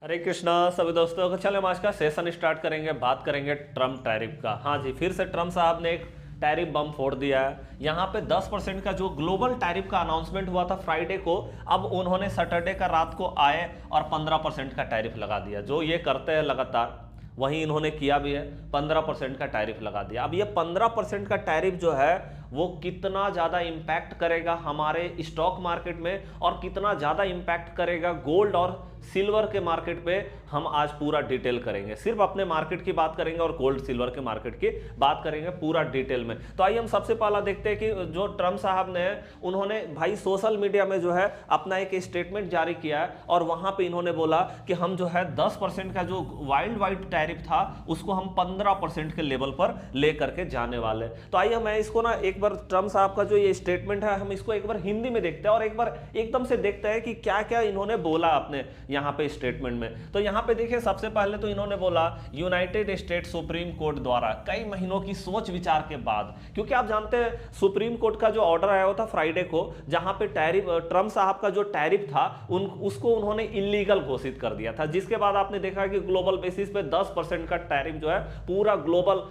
हरे कृष्णा सभी दोस्तों को। चलो हम आज का सेशन स्टार्ट करेंगे, बात करेंगे ट्रम्प टैरिफ का। हाँ जी, फिर से ट्रम्प साहब ने एक टैरिफ बम फोड़ दिया है। यहाँ पे 10% का जो ग्लोबल टैरिफ का अनाउंसमेंट हुआ था फ्राइडे को, अब उन्होंने सैटरडे का रात को आए और 15% का टैरिफ लगा दिया। जो ये करते हैं लगातार वहीं इन्होंने किया भी है, 15% का टैरिफ लगा दिया। अब ये 15% का टैरिफ जो है वो कितना ज़्यादा इम्पैक्ट करेगा हमारे स्टॉक मार्केट में और कितना ज़्यादा इम्पैक्ट करेगा गोल्ड और सिल्वर के मार्केट पे, हम आज पूरा डिटेल करेंगे। सिर्फ अपने मार्केट की बात करेंगे और गोल्ड सिल्वर के मार्केट की बात करेंगे पूरा डिटेल में। तो आइए हम सबसे पहला देखते हैं कि जो ट्रम्प साहब ने, उन्होंने भाई सोशल मीडिया में जो है अपना एक स्टेटमेंट जारी किया है और वहां पे इन्होंने बोला कि हम जो है 10% का जो वर्ल्ड वाइड टैरिफ था उसको हम 15% के लेवल पर लेकर के जाने वाले। तो आइए मैं इसको ना एक बार ट्रम्प साहब का जो ये स्टेटमेंट है हम इसको एक बार हिंदी में देखते हैं और एक बार एकदम से देखते हैं कि क्या क्या इन्होंने बोला अपने यहाँ पे स्टेटमेंट में। तो यहाँ पे देखिए, सबसे पहले तो इन्होंने बोला यूनाइटेड स्टेट सुप्रीम कोर्ट द्वारा कई महीनों की सोच विचार के बाद, क्योंकि आप जानते हैं सुप्रीम कोर्ट का जो ऑर्डर आया था फ्राइडे को, जहां पे टैरिफ, ट्रम्प साहब का जो टैरिफ था उसको उन्होंने इलीगल घोषित कर दिया था, जिसके बाद आपने देखा कि ग्लोबल बेसिस पे 10% का टैरिफ जो है पूरा ग्लोबल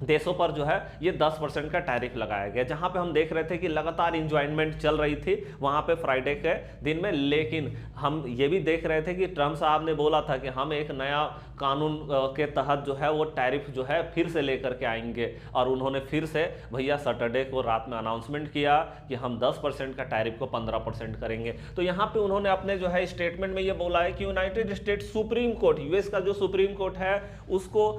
देशों पर जो है ये 10% का टैरिफ लगाया गया, जहां पे हम देख रहे थे कि लगातार इंजॉयमेंट चल रही थी वहां पे फ्राइडे के दिन में। लेकिन हम ये भी देख रहे थे कि ट्रम्प साहब ने बोला था कि हम एक नया कानून के तहत जो है वो टैरिफ जो है फिर से लेकर के आएंगे, और उन्होंने फिर से भैया सैटरडे को रात में अनाउंसमेंट किया कि हम 10% का टैरिफ को 15% करेंगे। तो यहाँ पे उन्होंने अपने जो है स्टेटमेंट में ये बोला है कि United state supreme court, US का जो सुप्रीम कोर्ट है, उसको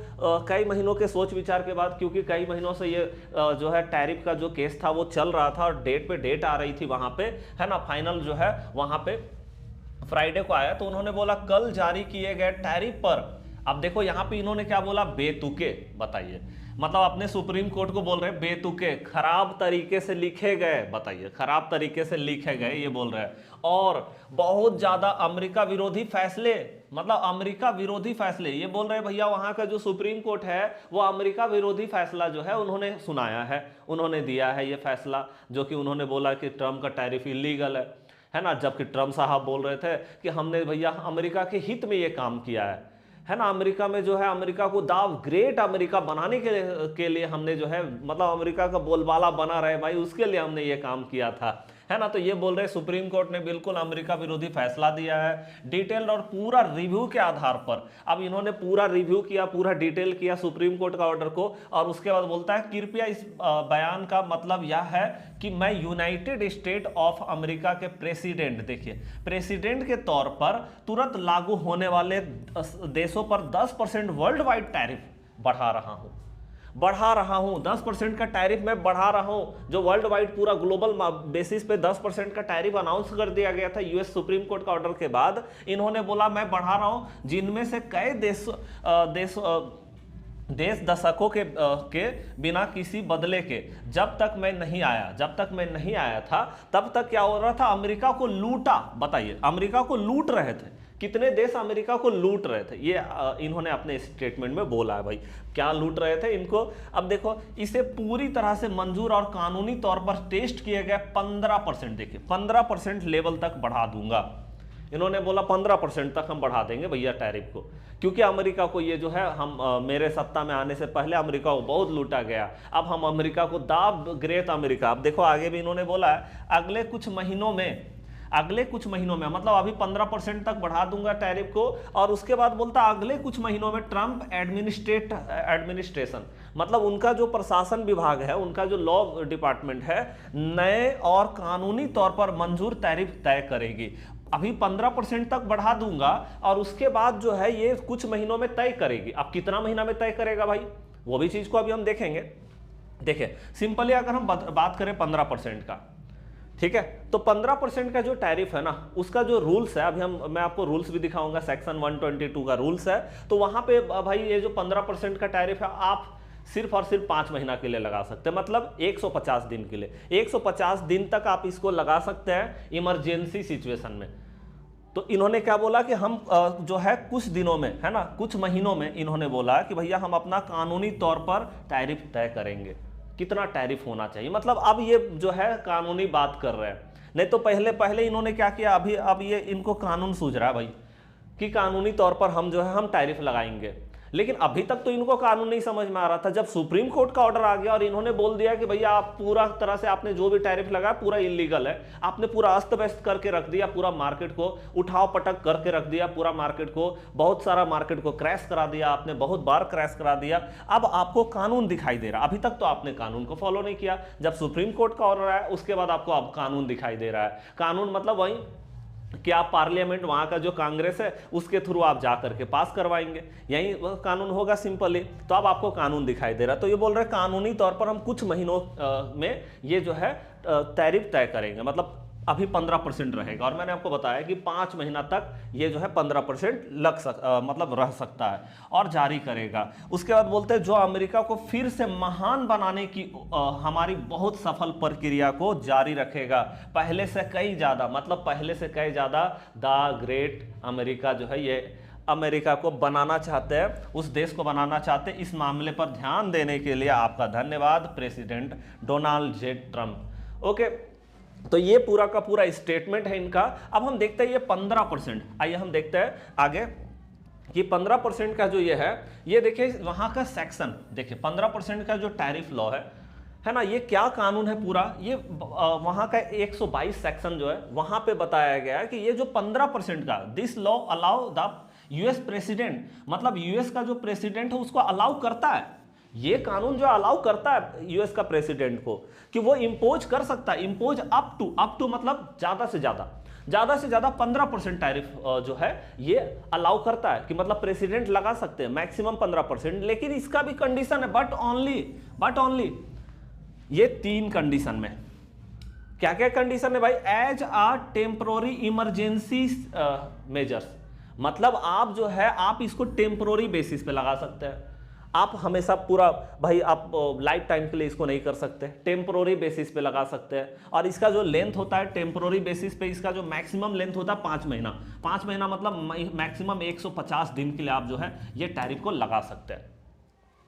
कई महीनों के सोच विचार के बाद, क्योंकि कई महीनों से ये जो है टैरिफ का जो केस था वो चल रहा था और डेट पे डेट आ रही थी वहां पे, है ना, फाइनल जो है वहां पे फ्राइडे को आया। तो उन्होंने बोला कल जारी किए गए टैरिफ पर, अब देखो यहां पे इन्होंने क्या बोला, बेतुके, बताइए, मतलब अपने सुप्रीम कोर्ट को बोल रहे हैं बेतुके, खराब तरीके से लिखे गए, बताइए, खराब तरीके से लिखे गए ये बोल रहे हैं, और बहुत ज्यादा अमेरिका विरोधी फैसले, मतलब अमेरिका विरोधी फैसले, ये बोल रहे हैं भैया वहां का जो सुप्रीम कोर्ट है वो अमेरिका विरोधी फैसला जो है उन्होंने सुनाया है, उन्होंने दिया है ये फैसला, जो कि उन्होंने बोला कि ट्रम्प का टैरिफ इलीगल है ना। जबकि ट्रम्प साहब बोल रहे थे कि हमने भैया अमेरिका के हित में ये काम किया है ना, अमेरिका में जो है अमेरिका को दाव ग्रेट अमेरिका बनाने के लिए हमने जो है, मतलब अमेरिका का बोलबाला बना रहे भाई, उसके लिए हमने ये काम किया था, है ना। तो ये बोल रहे सुप्रीम कोर्ट ने बिल्कुल अमेरिका विरोधी फैसला दिया है डिटेल और पूरा रिव्यू के आधार पर। अब इन्होंने पूरा रिव्यू किया, पूरा डिटेल किया सुप्रीम कोर्ट का ऑर्डर को, और उसके बाद बोलता है कृपया इस बयान का मतलब यह है कि मैं यूनाइटेड स्टेट ऑफ अमेरिका के प्रेसिडेंट, देखिए प्रेसिडेंट के तौर पर तुरंत लागू होने वाले देशों पर 10% वर्ल्ड वाइड टैरिफ बढ़ा रहा हूं 10% का टैरिफ मैं बढ़ा रहा हूं। जो वर्ल्ड वाइड पूरा ग्लोबल बेसिस पे 10% का टैरिफ अनाउंस कर दिया गया था यूएस सुप्रीम कोर्ट का ऑर्डर के बाद, इन्होंने बोला मैं बढ़ा रहा हूं, जिनमें से कई देश दशकों के बिना किसी बदले के, जब तक मैं नहीं आया था तब तक क्या हो रहा था, अमेरिका को लूटा, बताइए, अमेरिका को लूट रहे थे, कितने देश अमेरिका को लूट रहे थे, ये इन्होंने अपने स्टेटमेंट में बोला है भाई, क्या लूट रहे थे इनको। अब देखो, इसे पूरी तरह से मंजूर और कानूनी तौर पर टेस्ट किए गए 15%, देखिए 15% लेवल तक बढ़ा दूंगा, इन्होंने बोला 15% तक हम बढ़ा देंगे भैया टैरिफ को, क्योंकि अमेरिका को ये जो है, हम मेरे सत्ता में आने से पहले अमेरिका को बहुत लूटा गया, अब हम अमेरिका को दाब ग्रेट अमेरिका। अब देखो आगे भी इन्होंने बोला है अगले कुछ महीनों में, मतलब अभी 15% तक बढ़ा दूंगा टैरिफ को, और उसके बाद बोलता अगले कुछ महीनों में ट्रम्प एडमिनिस्ट्रेशन, मतलब उनका जो प्रशासन विभाग है, उनका जो लॉ डिपार्टमेंट है, नए और कानूनी तौर पर मंजूर टैरिफ तय करेगी। अभी 15% तक बढ़ा दूंगा और उसके बाद जो है ये कुछ महीनों में तय करेगी। अब कितना महीना में तय करेगा भाई, वो भी चीज को अभी हम देखेंगे। देखिए सिंपली अगर हम बात करें 15% का, ठीक है, तो 15% का जो टैरिफ है ना, उसका जो रूल्स है, अभी मैं आपको रूल्स भी दिखाऊंगा, सेक्शन 122 का रूल्स है। तो वहां पे भाई ये जो 15% का टैरिफ है आप सिर्फ और सिर्फ 5 महीना के लिए लगा सकते हैं, मतलब 150 दिन के लिए, 150 दिन तक आप इसको लगा सकते हैं इमरजेंसी सिचुएशन में। तो इन्होंने क्या बोला कि हम जो है कुछ दिनों में, है ना, कुछ महीनों में, इन्होंने बोला कि भैया हम अपना कानूनी तौर पर टैरिफ तय करेंगे, कितना टैरिफ होना चाहिए, मतलब अब ये जो है कानूनी बात कर रहे हैं। नहीं तो पहले इन्होंने क्या किया, अब ये इनको कानून सूझ रहा है भाई, कि कानूनी तौर पर हम जो है हम टैरिफ लगाएंगे। लेकिन अभी तक तो इनको कानून नहीं समझ में आ रहा था। जब सुप्रीम कोर्ट का ऑर्डर आ गया और इन्होंने बोल दिया कि भैया आप पूरा तरह से आपने जो भी टैरिफ लगाया पूरा इलीगल है, आपने पूरा अस्त व्यस्त करके रख दिया, पूरा मार्केट को उठाव पटक करके रख दिया, पूरा मार्केट को, बहुत सारा मार्केट को क्रैश करा दिया, आपने बहुत बार क्रैश करा दिया, अब आपको कानून दिखाई दे रहा। अभी तक तो आपने कानून को फॉलो नहीं किया, जब सुप्रीम कोर्ट का ऑर्डर आया उसके बाद आपको अब कानून दिखाई दे रहा है। कानून मतलब वही कि आप पार्लियामेंट, वहां का जो कांग्रेस है उसके थ्रू आप जा करके पास करवाएंगे, यही कानून होगा सिंपली। तो अब आपको कानून दिखाई दे रहा है। तो ये बोल रहे हैं कानूनी तौर पर हम कुछ महीनों में ये जो है टैरिफ तय करेंगे, मतलब अभी 15% रहेगा। और मैंने आपको बताया कि 5 महीना तक ये जो है 15% मतलब रह सकता है और जारी करेगा। उसके बाद बोलते हैं जो अमेरिका को फिर से महान बनाने की हमारी बहुत सफल प्रक्रिया को जारी रखेगा, पहले से कई ज़्यादा, मतलब पहले से कई ज़्यादा द ग्रेट अमेरिका जो है ये अमेरिका को बनाना चाहते हैं, उस देश को बनाना चाहते हैं। इस मामले पर ध्यान देने के लिए आपका धन्यवाद president Donald J Trump. Okay, तो ये पूरा का पूरा स्टेटमेंट है इनका। अब हम देखते हैं ये 15%, आइए हम देखते हैं आगे कि 15% का जो ये है, ये देखिए वहां का सेक्शन देखिए, 15% का जो टैरिफ लॉ है ना, ये क्या कानून है पूरा, ये वहां का 122 सेक्शन जो है वहां पे बताया गया है कि ये जो 15% का, this law allow the US president, मतलब यूएस का जो प्रेसिडेंट है उसको अलाउ करता है, ये कानून जो अलाउ करता है यूएस का प्रेसिडेंट को कि वो इंपोज कर सकता है, इंपोज अप टू मतलब ज्यादा से ज्यादा 15% टैरिफ जो है ये अलाउ करता है कि मतलब प्रेसिडेंट लगा सकते हैं मैक्सिमम 15%। लेकिन इसका भी कंडीशन है, बट ओनली ये 3 कंडीशन में। क्या क्या कंडीशन है भाई? एज आ टेम्पोररी इमरजेंसी मेजर्स, मतलब आप जो है आप इसको टेम्पोररी बेसिस पे लगा सकते हैं, आप हमेशा पूरा भाई आप लाइफ टाइम के लिए इसको नहीं कर सकते, टेम्पोररी बेसिस पे लगा सकते हैं। और इसका जो लेंथ होता है टेम्पोररी बेसिस पे, इसका जो मैक्सिमम लेंथ होता है 5 महीना, 5 महीना मतलब मैक्सिमम 150 दिन के लिए आप जो है ये टैरिफ को लगा सकते हैं,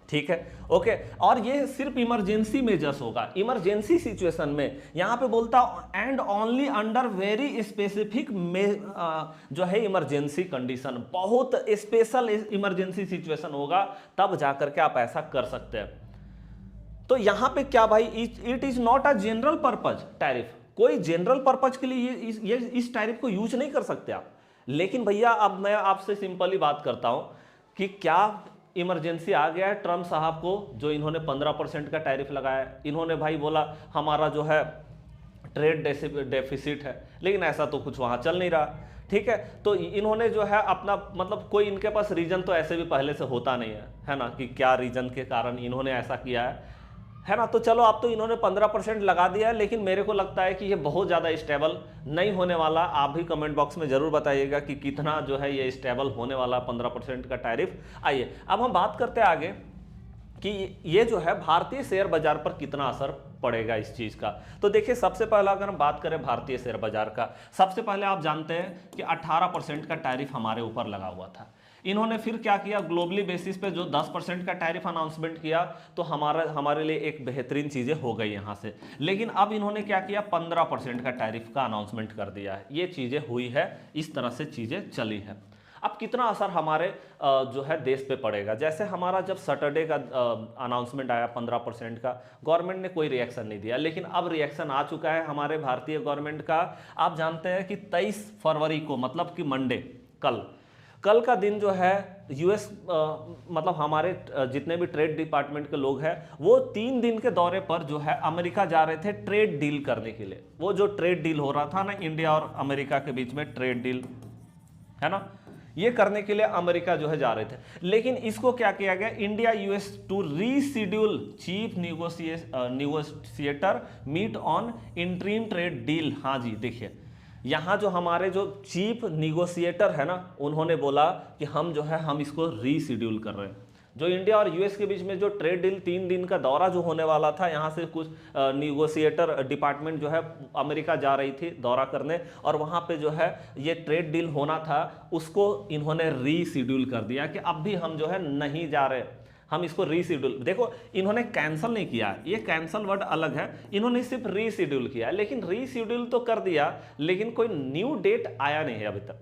ठीक है। ओके, और ये सिर्फ इमरजेंसी मेजर्स होगा, इमरजेंसी सिचुएशन में। यहां पे बोलता and only under very specific जो है इमरजेंसी कंडीशन, बहुत स्पेशल इमरजेंसी सिचुएशन होगा तब जाकर के आप ऐसा कर सकते हैं। तो यहां पे क्या भाई, it is not a general purpose tariff, कोई जनरल पर्पज के लिए ये इस टैरिफ को यूज नहीं कर सकते आप। लेकिन भैया अब मैं आपसे सिंपली बात करता हूं कि क्या इमरजेंसी आ गया है ट्रम्प साहब को, जो इन्होंने 15% का टैरिफ लगाया, इन्होंने भाई बोला हमारा जो है ट्रेड डेफिसिट है, लेकिन ऐसा तो कुछ वहां चल नहीं रहा, ठीक है। तो इन्होंने जो है अपना मतलब कोई इनके पास रीजन तो ऐसे भी पहले से होता नहीं है ना, कि क्या रीजन के कारण इन्होंने ऐसा किया है ना। तो चलो अब तो इन्होंने 15% लगा दिया है, लेकिन मेरे को लगता है कि ये बहुत ज़्यादा स्टेबल नहीं होने वाला। आप भी कमेंट बॉक्स में ज़रूर बताइएगा कि कितना जो है ये स्टेबल होने वाला 15% का टैरिफ। आइए अब हम बात करते हैं आगे कि ये जो है भारतीय शेयर बाजार पर कितना असर पड़ेगा इस चीज़ का। तो देखिए सबसे पहला अगर हम बात करें भारतीय शेयर बाजार का, सबसे पहले आप जानते हैं कि 18% का टैरिफ हमारे ऊपर लगा हुआ था। इन्होंने फिर क्या किया, ग्लोबली बेसिस पे जो 10% का टैरिफ अनाउंसमेंट किया, तो हमारे लिए एक बेहतरीन चीज़ें हो गई यहाँ से। लेकिन अब इन्होंने क्या किया, 15% का टैरिफ का अनाउंसमेंट कर दिया है। ये चीज़ें हुई है, इस तरह से चीज़ें चली है। अब कितना असर हमारे जो है देश पे पड़ेगा, जैसे हमारा जब सैटरडे का अनाउंसमेंट आया 15% का, गवर्नमेंट ने कोई रिएक्शन नहीं दिया, लेकिन अब रिएक्शन आ चुका है हमारे भारतीय गवर्नमेंट का। आप जानते हैं कि 23 फरवरी को, मतलब कि मंडे, कल का दिन जो है यूएस मतलब हमारे जितने भी ट्रेड डिपार्टमेंट के लोग हैं वो 3 दिन के दौरे पर जो है अमेरिका जा रहे थे ट्रेड डील करने के लिए। वो जो ट्रेड डील हो रहा था ना इंडिया और अमेरिका के बीच में, ट्रेड डील है ना, ये करने के लिए अमेरिका जो है जा रहे थे। लेकिन इसको क्या किया गया, India US to reschedule chief negotiator meet on interim trade deal. हाँ जी, देखिए यहाँ जो हमारे जो चीफ निगोशिएटर है ना, उन्होंने बोला कि हम जो है हम इसको रीशेड्यूल कर रहे हैं। जो इंडिया और यूएस के बीच में जो ट्रेड डील 3 दिन का दौरा जो होने वाला था, यहाँ से कुछ निगोशिएटर डिपार्टमेंट जो है अमेरिका जा रही थी दौरा करने, और वहाँ पे जो है ये ट्रेड डील होना था, उसको इन्होंने रीशेड्यूल कर दिया कि अब भी हम जो है नहीं जा रहे, हम इसको रीशेड्यूल। देखो इन्होंने कैंसिल नहीं किया, ये कैंसिल वर्ड अलग है, इन्होंने सिर्फ रीशेड्यूल किया। लेकिन रीशेड्यूल तो कर दिया, लेकिन कोई न्यू डेट आया नहीं है अभी तक।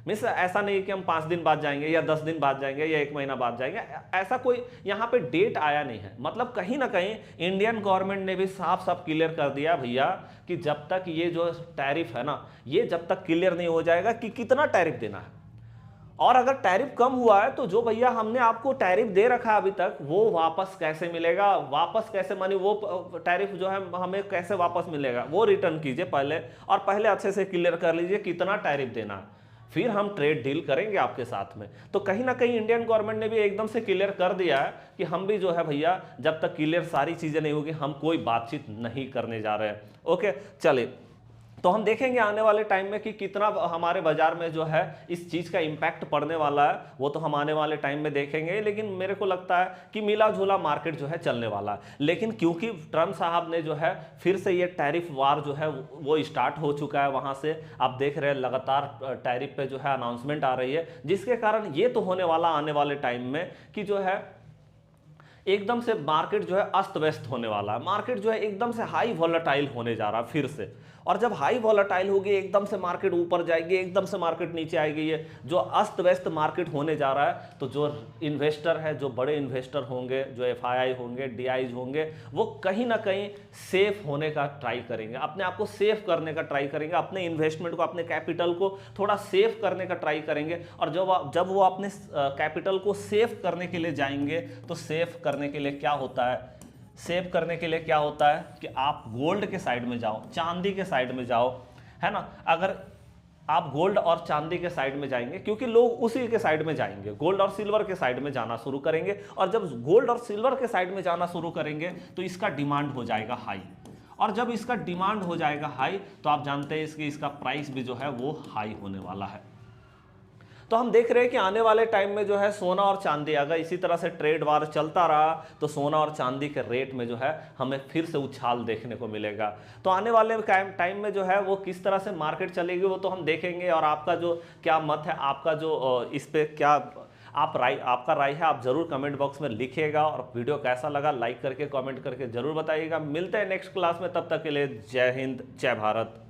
मीन्स ऐसा नहीं कि हम 5 दिन बाद जाएंगे या 10 दिन बाद जाएंगे या 1 महीना बाद जाएंगे, ऐसा कोई यहाँ पे डेट आया नहीं है। मतलब कहीं ना कहीं इंडियन गवर्नमेंट ने भी साफ साफ क्लियर कर दिया भैया कि जब तक ये जो टैरिफ है ना, ये जब तक क्लियर नहीं हो जाएगा कि कितना टैरिफ देना है, और अगर टैरिफ कम हुआ है तो जो भैया हमने आपको टैरिफ दे रखा है अभी तक, वो वापस कैसे मिलेगा, वापस कैसे मानी वो टैरिफ जो है हमें कैसे वापस मिलेगा, वो रिटर्न कीजिए पहले, और पहले अच्छे से क्लियर कर लीजिए कितना टैरिफ देना है, फिर हम ट्रेड डील करेंगे आपके साथ में। तो कहीं ना कहीं इंडियन गवर्नमेंट ने भी एकदम से क्लियर कर दिया है कि हम भी जो है भैया जब तक क्लियर सारी चीजें नहीं होगी हम कोई बातचीत नहीं करने जा रहे हैं। ओके, चलिए, तो हम देखेंगे आने वाले टाइम में कि कितना हमारे बाजार में जो है इस चीज़ का इम्पैक्ट पड़ने वाला है, वो तो हम आने वाले टाइम में देखेंगे। लेकिन मेरे को लगता है कि मिला जुला मार्केट जो है चलने वाला है। लेकिन क्योंकि ट्रम्प साहब ने जो है फिर से ये टैरिफ वार जो है वो स्टार्ट हो चुका है, वहाँ से आप देख रहे हैं लगातार टैरिफ पे जो है अनाउंसमेंट आ रही है, जिसके कारण ये तो होने वाला आने वाले टाइम में कि जो है एकदम से मार्केट जो है अस्त व्यस्त होने वाला है। मार्केट जो है एकदम से हाई वॉलेटाइल होने जा रहा है फिर से, और जब हाई वॉलेटाइल होगी एकदम से मार्केट ऊपर जाएगी, एकदम से मार्केट नीचे आएगी, ये जो अस्त व्यस्त मार्केट होने जा रहा है, तो जो इन्वेस्टर है, जो बड़े इन्वेस्टर होंगे, जो एफआईआई होंगे, डीआईज होंगे, वो कहीं ना कहीं सेफ होने का ट्राई करेंगे, अपने आप को सेफ करने का ट्राई करेंगे, अपने इन्वेस्टमेंट को, अपने कैपिटल को थोड़ा सेफ करने का ट्राई करेंगे। और जब वो अपने कैपिटल को सेफ करने के लिए जाएंगे, तो सेफ करने के लिए क्या होता है, सेव करने के लिए क्या होता है कि आप गोल्ड के साइड में जाओ, चांदी के साइड में जाओ, है ना। अगर आप गोल्ड और चांदी के साइड में जाएंगे, क्योंकि लोग उसी के साइड में जाएंगे, गोल्ड और सिल्वर के साइड में जाना शुरू करेंगे, और जब गोल्ड और सिल्वर के साइड में जाना शुरू करेंगे तो इसका डिमांड हो जाएगा हाई, और जब इसका डिमांड हो जाएगा हाई तो आप जानते हैं इसका प्राइस भी जो है वो हाई होने वाला है। तो हम देख रहे हैं कि आने वाले टाइम में जो है सोना और चांदी, अगर इसी तरह से ट्रेड वार चलता रहा तो सोना और चांदी के रेट में जो है हमें फिर से उछाल देखने को मिलेगा। तो आने वाले टाइम में जो है वो किस तरह से मार्केट चलेगी वो तो हम देखेंगे, और आपका जो क्या मत है, आपका जो इस पे क्या आपका राय है, आप जरूर कमेंट बॉक्स में लिखिएगा, और वीडियो कैसा लगा लाइक करके कमेंट करके जरूर बताइएगा। मिलते हैं नेक्स्ट क्लास में, तब तक के लिए जय हिंद, जय भारत।